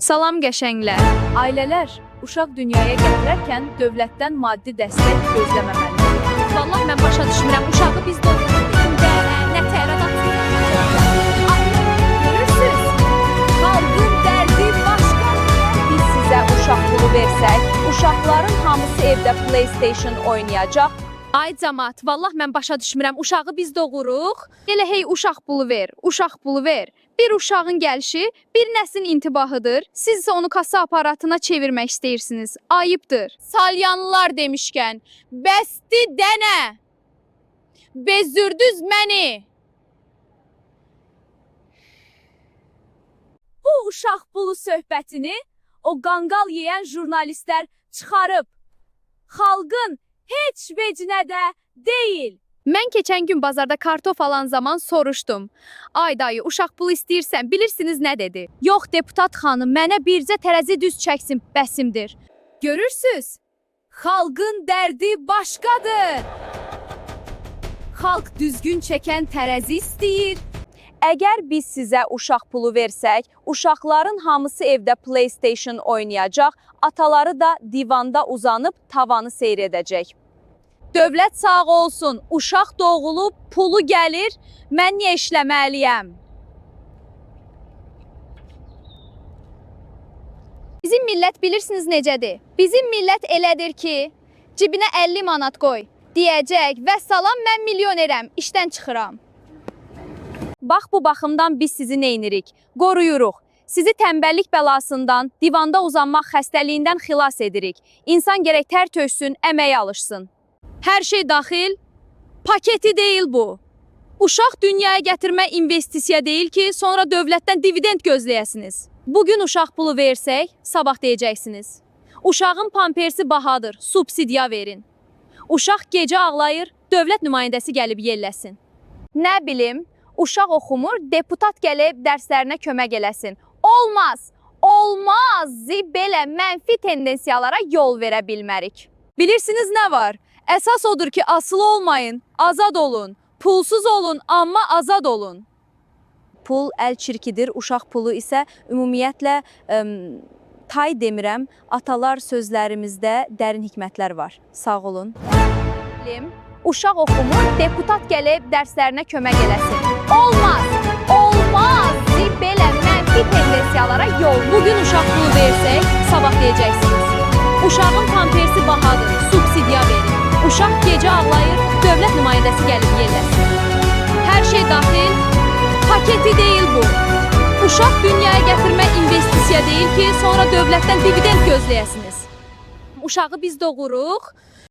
Salam qəşənglər. Ailələr uşaq dünyaya gətirərkən dövlətdən maddi dəstək gözləməməlidir. Vallahi mən başa düşmürəm. Uşağı biz doğurduq. Nə tərəd Görürsüz, xalqın dərdi başqadır. Biz sizə uşaq pulu versək, uşaqların hamısı evdə PlayStation oynayacaq. Ay cəmat, vallahi mən başa düşmürəm. Uşağı biz doğuruq. Elə hey uşaq pulu ver, uşaq pulu ver. Bir uşağın gəlişi bir nəslin intibahıdır. Siz isə onu kassa aparatına çevirmək istəyirsiniz. Ayıbdır. Salyanlılar demişkən, bəsti dənə. Bezürdüz məni. Bu uşaq pulu söhbətini o qanqal yeyən jurnalistlər çıxarıb. Xalqın heç vecinə də deyil. Mən keçən gün bazarda kartof alan zaman soruşdum. Ay dayı, uşaq pulu istəyirsən, bilirsiniz nə dedi? Yox deputat xanım, mənə bircə tərəzi düz çəksin, bəsimdir. Görürsüz, xalqın dərdi başqadır. Xalq düzgün çəkən tərəzi istəyir. Əgər biz sizə uşaq pulu versək, uşaqların hamısı evdə PlayStation oynayacaq, ataları da divanda uzanıb tavanı seyr edəcək. Dövlət sağ olsun, uşaq doğulub, pulu gəlir, mən niyə işləməliyəm? Bizim millət bilirsiniz necədir? Bizim millət elədir ki, cibinə 50 manat qoy, deyəcək və salam mən milyonerəm, işdən çıxıram. Bax bu baxımdan biz sizi neynirik, qoruyuruq. Sizi tənbəllik bəlasından, divanda uzanmaq xəstəliyindən xilas edirik. İnsan gərək tər töksün, əməyə alışsın. Hər şey daxil, paketi deyil bu. Uşaq dünyaya gətirmə investisiya deyil ki, sonra dövlətdən dividend gözləyəsiniz. Bugün uşaq pulu versək, sabah deyəcəksiniz. Uşağın pampersi bahadır, subsidiya verin. Uşaq gecə ağlayır, dövlət nümayəndəsi gəlib yelləsin. Nə bilim, uşaq oxumur, deputat gəlib dərslərinə kömək eləsin. Olmaz, olmaz, belə mənfi tendensiyalara yol verə bilmərik. Bilirsiniz nə var? Əsas odur ki, asılı olmayın, azad olun. Pulsuz olun, amma azad olun. Pul əl çirkidir, uşaq pulu isə ümumiyyətlə tay demirəm, atalar sözlərimizdə dərin hikmətlər var. Sağ olun. Uşaq oxumur, deputat gəlib dərslərinə kömək eləsin. Olmaz, olmaz, belə mənfi tendensiyalara yol. Bugün uşaq pulu versək, sabah deyəcəksiniz. Uşağın pampersi bahadır, subsidiya verin. Uşaq gecə ağlayır, dövlət nümayəndəsi gəlib yelləsin. Hər şey daxil, paketi deyil bu. Uşaq dünyaya gətirmə investisiya deyil ki, sonra dövlətdən dividend gözləyəsiniz. Uşağı biz doğuruq,